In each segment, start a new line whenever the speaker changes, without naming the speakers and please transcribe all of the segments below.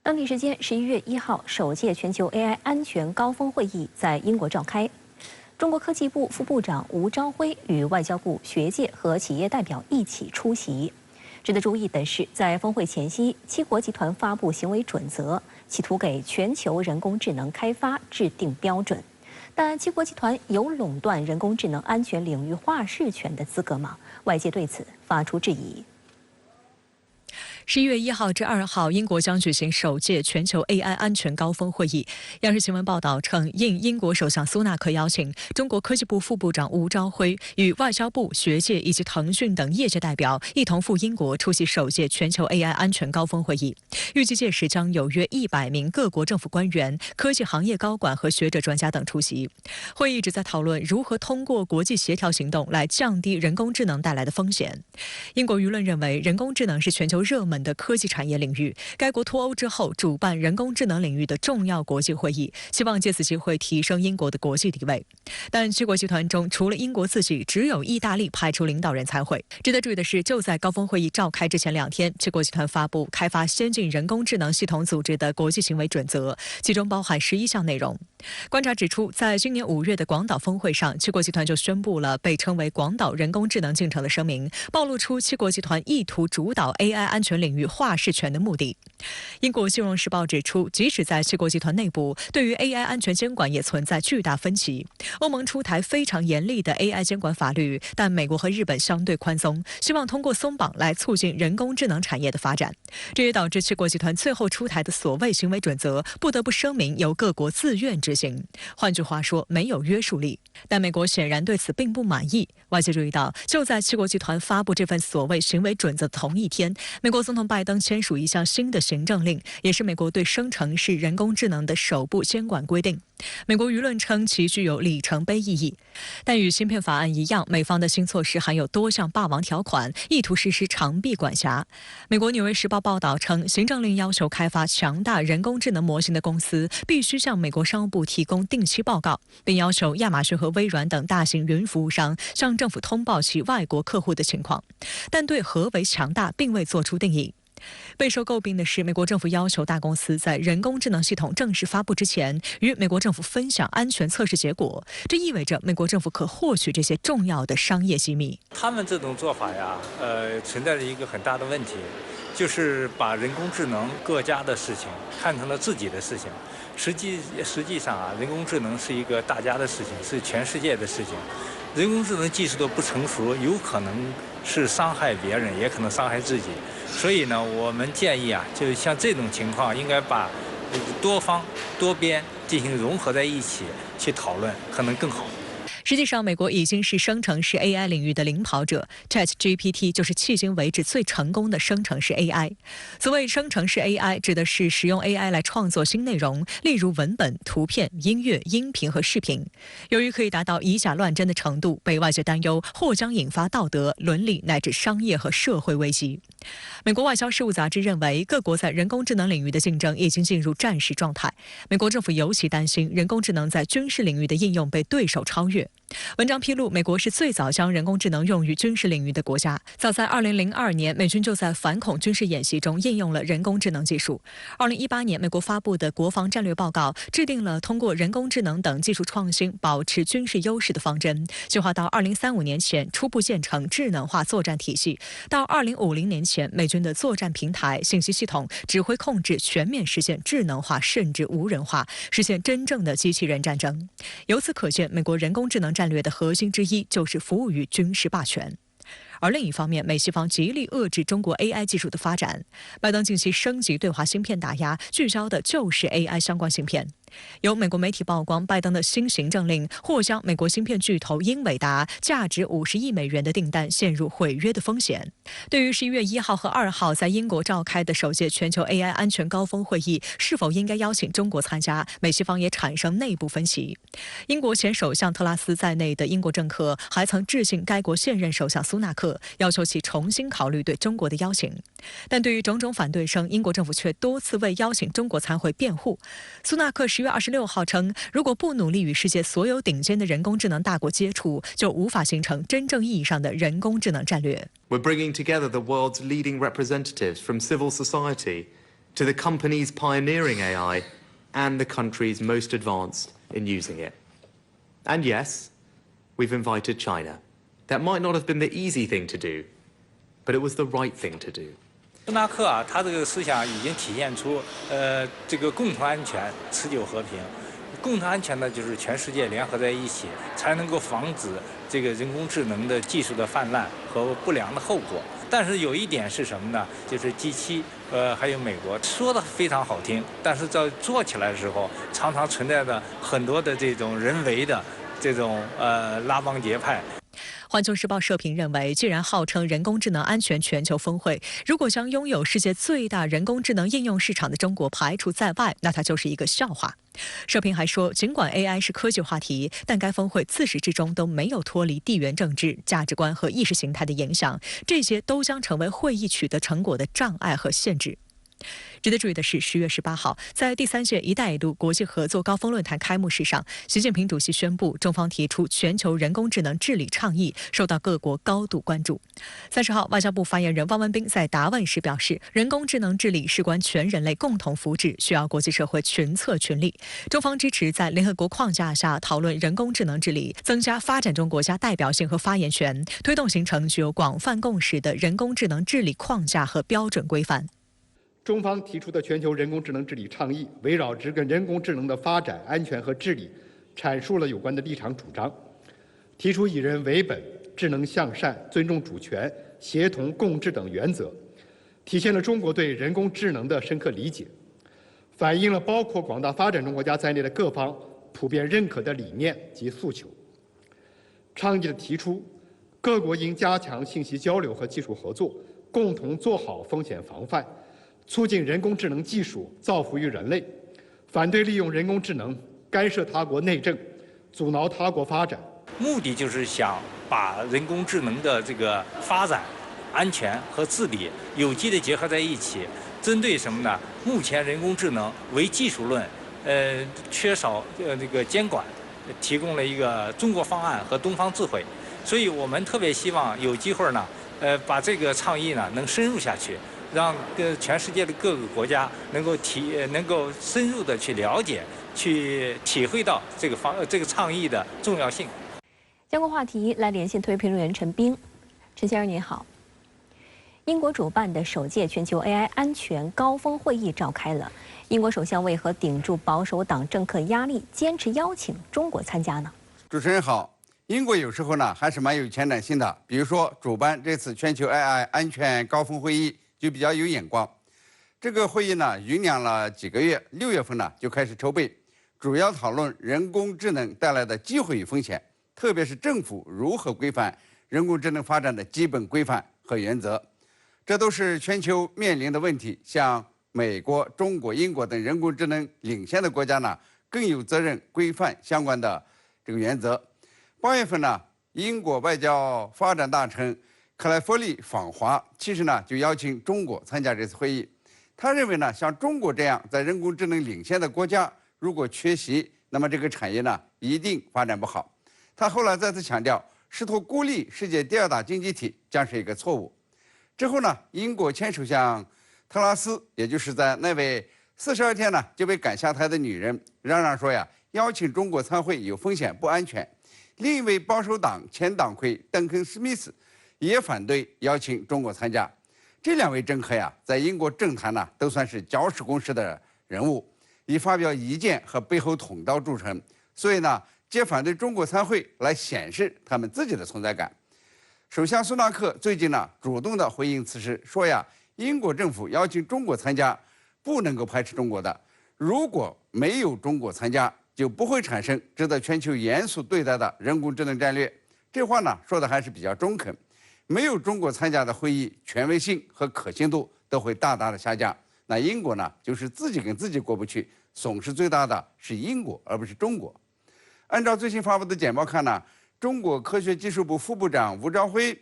当地时间11月1号，首届全球 AI 安全高峰会议在英国召开。中国科技部副部长吴朝晖与外交部学界和企业代表一起出席。值得注意的是，在峰会前夕，七国集团发布行为准则，企图给全球人工智能开发制定标准。但七国集团有垄断人工智能安全领域话事权的资格吗？外界对此发出质疑。
11月1号至2号，英国将举行首届全球 AI 安全高峰会议。央视新闻报道称，应英国首相苏纳克邀请，中国科技部副部长吴朝晖与外交部、学界以及腾讯等业界代表一同赴英国出席首届全球 AI 安全高峰会议。预计届时将有约100名各国政府官员、科技行业高管和学者专家等出席。会议旨在讨论如何通过国际协调行动来降低人工智能带来的风险。英国舆论认为，人工智能是全球热门的科技产业领域，该国脱欧之后主办人工智能领域的重要国际会议，希望借此机会提升英国的国际地位。但七国集团中，除了英国自己，只有意大利派出领导人参会。值得注意的是，就在高峰会议召开之前2天，七国集团发布开发先进人工智能系统组织的国际行为准则，其中包含11项内容。观察指出，在今年5月的广岛峰会上，七国集团就宣布了被称为广岛人工智能进程的声明，暴露出七国集团意图主导 AI 安全领域话事权的目的。英国金融时报指出，即使在七国集团内部，对于 AI 安全监管也存在巨大分歧。欧盟出台非常严厉的 AI 监管法律，但美国和日本相对宽松，希望通过松绑来促进人工智能产业的发展。这也导致七国集团最后出台的所谓行为准则，不得不声明由各国自愿执行。换句话说，没有约束力。但美国显然对此并不满意。外界注意到，就在七国集团发布这份所谓行为准则的同一天，美国总统拜登签署一项新的行政令，也是美国对生成式人工智能的首部监管规定。美国舆论称其具有里程碑意义，但与芯片法案一样，美方的新措施含有多项霸王条款，意图实施长臂管辖。美国《纽约时报》报道称，行政令要求开发强大人工智能模型的公司必须向美国商务部提供定期报告，并要求亚马逊和微软等大型云服务商向政府通报其外国客户的情况，但对何为强大并未作出定义。备受诟病的是，美国政府要求大公司在人工智能系统正式发布之前，与美国政府分享安全测试结果。这意味着美国政府可获取这些重要的商业机密。
他们这种做法呀，存在着一个很大的问题，就是把人工智能各家的事情看成了自己的事情。实际上啊，人工智能是一个大家的事情，是全世界的事情。人工智能技术的不成熟，有可能是伤害别人，也可能伤害自己。所以呢，我们建议啊，就像这种情况，应该把多方多边进行融合在一起去讨论，可能更好。
实际上，美国已经是生成式 AI 领域的领跑者 ，ChatGPT 就是迄今为止最成功的生成式 AI。所谓生成式 AI， 指的是使用 AI 来创作新内容，例如文本、图片、音乐、音频和视频。由于可以达到以假乱真的程度，被外界担忧或将引发道德、伦理乃至商业和社会危机。美国外交事务杂志认为，各国在人工智能领域的竞争已经进入战时状态。美国政府尤其担心人工智能在军事领域的应用被对手超越。文章披露，美国是最早将人工智能用于军事领域的国家。早在2002年，美军就在反恐军事演习中应用了人工智能技术。2018年，美国发布的国防战略报告制定了通过人工智能等技术创新保持军事优势的方针，计划到2035年前初步建成智能化作战体系。到2050年前，美军的作战平台、信息系统、指挥控制全面实现智能化甚至无人化，实现真正的机器人战争。由此可见，美国人工智能战略的核心之一就是服务于军事霸权。而另一方面，美西方极力遏制中国 AI 技术的发展。拜登近期升级对华芯片打压，聚焦的就是 AI 相关芯片。有美国媒体曝光，拜登的新行政令或将美国芯片巨头英伟达价值50亿美元的订单陷入毁约的风险。对于11月1号和2号在英国召开的首届全球 AI 安全高峰会议是否应该邀请中国参加，美西方也产生内部分歧。英国前首相特拉斯在内的英国政客还曾致信该国现任首相苏纳克，要求其重新考虑对中国的邀请。但对于种种反对声，英国政府却多次为邀请中国参会辩护。苏纳克10月26号称，如果不努力与世界所有顶尖的人工智能大国接触，就无法形成真正意义上的人工智能战略。
We're bringing together the world's leading representatives from civil society to the companies pioneering AI and the countries most advanced in using it. And yes, we've invited China. That might not have been the easy thing to do, but it was the right thing to do.
斯纳克啊，他这个思想已经体现出，这个共同安全、持久和平。共同安全呢，就是全世界联合在一起，才能够防止这个人工智能的技术的泛滥和不良的后果。但是有一点是什么呢？就是 G7，还有美国说的非常好听，但是在做起来的时候，常常存在着很多的这种人为的这种拉帮结派。
环球时报社评认为，既然号称人工智能安全全球峰会，如果将拥有世界最大人工智能应用市场的中国排除在外，那它就是一个笑话。社评还说，尽管 AI 是科技话题，但该峰会自始至终都没有脱离地缘政治、价值观和意识形态的影响，这些都将成为会议取得成果的障碍和限制。 值得注意的是，10月18号，在第3届“一带一路”国际合作高峰论坛开幕式上，习近平主席宣布，中方提出全球人工智能治理倡议，受到各国高度关注。30号，外交部发言人汪文斌在答问时表示，人工智能治理事关全人类共同福祉，需要国际社会群策群力。中方支持在联合国框架下讨论人工智能治理，增加发展中国家代表性和发言权，推动形成具有广泛共识的人工智能治理框架和标准规范。
中方提出的全球人工智能治理倡议，围绕这个人工智能的发展、安全和治理，阐述了有关的立场主张，提出以人为本、智能向善、尊重主权、协同共治等原则，体现了中国对人工智能的深刻理解，反映了包括广大发展中国家在内的各方普遍认可的理念及诉求。倡议的提出，各国应加强信息交流和技术合作，共同做好风险防范。 促进人工智能技术造福于人类，反对利用人工智能干涉他国内政，阻挠他国发展。
目的就是想把人工智能的这个发展、安全和治理有机的结合在一起。针对什么呢？目前人工智能为技术论，缺少这个监管，提供了一个中国方案和东方智慧。所以我们特别希望有机会呢，把这个倡议呢能深入下去。 让全世界的各个国家能够深入的去了解、去体会到这个倡议的重要性。
相关话题来连线特约评论员陈冰。陈先生您好。英国主办的首届全球 AI 安全高峰会议召开了，英国首相为何顶住保守党政客压力，坚持邀请中国参加呢？
主持人好。 英国有时候呢还是蛮有前瞻性的，比如说主办这次全球 AI 安全高峰会议就比较有眼光。这个会议呢酝酿了几个月，6月份呢就开始筹备，主要讨论人工智能带来的机会与风险，特别是政府如何规范人工智能发展的基本规范和原则。这都是全球面临的问题。像美国、中国、英国等人工智能领先的国家呢，更有责任规范相关的这个原则。 8月份呢，英国外交发展大臣克莱弗利访华，其实呢就邀请中国参加这次会议。他认为呢，像中国这样在人工智能领先的国家，如果缺席，那么这个产业呢一定发展不好。他后来再次强调，试图孤立世界第2大经济体将是一个错误。之后呢，英国前首相特拉斯，也就是在那位42天呢就被赶下台的女人，嚷嚷说呀，邀请中国参会有风险、不安全。 另一位保守党前党魁邓肯·史密斯也反对邀请中国参加。这2位政客呀，在英国政坛呢都算是搅屎公事的人物，以发表意见和背后捅刀著称。所以呢，借反对中国参会来显示他们自己的存在感。首相苏纳克最近呢主动的回应此事，说呀，英国政府邀请中国参加，不能够排斥中国的。如果没有中国参加， 就不会产生值得全球严肃对待的人工智能战略。这话呢说的还是比较中肯。没有中国参加的会议，权威性和可信度都会大大的下降。那英国呢，就是自己跟自己过不去，损失最大的是英国，而不是中国。按照最新发布的简报看呢，中国科学技术部副部长吴朝晖、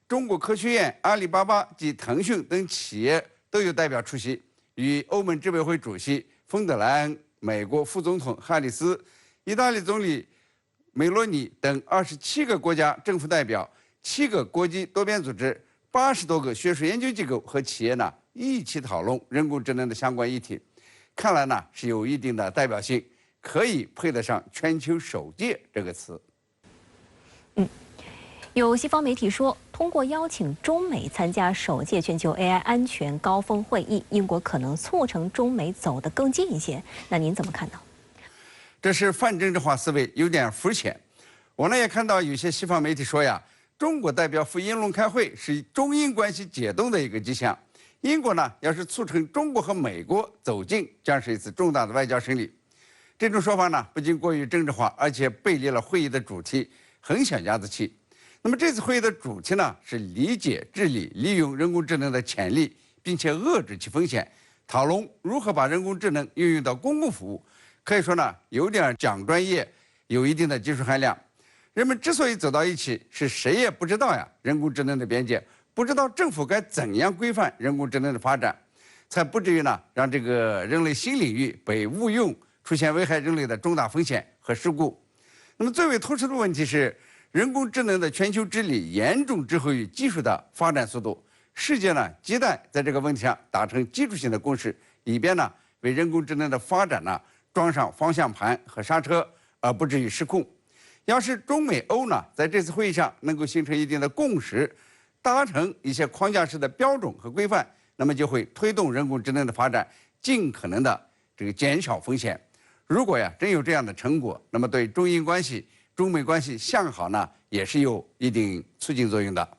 中国科学院、阿里巴巴及腾讯等企业都有代表出席，与欧盟执委会主席冯德莱恩、 美国副总统哈里斯、意大利总理梅洛尼等27个国家政府代表、7个国际多边组织、80多个学术研究机构和企业呢一起讨论人工智能的相关议题，看来呢是有一定的代表性，可以配得上全球首届这个词。
有西方媒体说，通过邀请中美参加首届全球 AI 安全高峰会议，英国可能促成中美走得更近一些。那您怎么看呢？
这是泛政治化思维，有点肤浅。我呢也看到有些西方媒体说呀，中国代表赴英伦开会是中英关系解冻的一个迹象。英国呢要是促成中国和美国走近，将是一次重大的外交胜利。这种说法呢不仅过于政治化，而且背离了会议的主题，很小家子气。那么这次会议的主题呢是理解、治理、利用人工智能的潜力，并且遏制其风险，讨论如何把人工智能应用到公共服务。可以说呢有点讲专业，有一定的技术含量。人们之所以走到一起，是谁也不知道呀人工智能的边界，不知道政府该怎样规范人工智能的发展，才不至于呢让这个人类新领域被误用，出现危害人类的重大风险和事故。那么最为突出的问题是，人工智能的全球治理严重滞后于技术的发展速度。世界呢亟待在这个问题上达成基础性的共识，以便呢为人工智能的发展呢装上方向盘和刹车，而不至于失控。要是中美欧呢在这次会议上能够形成一定的共识，达成一些框架式的标准和规范，那么就会推动人工智能的发展，尽可能的减少风险。如果呀真有这样的成果，那么对中英关系、中美关系向好呢，也是有一定促进作用的。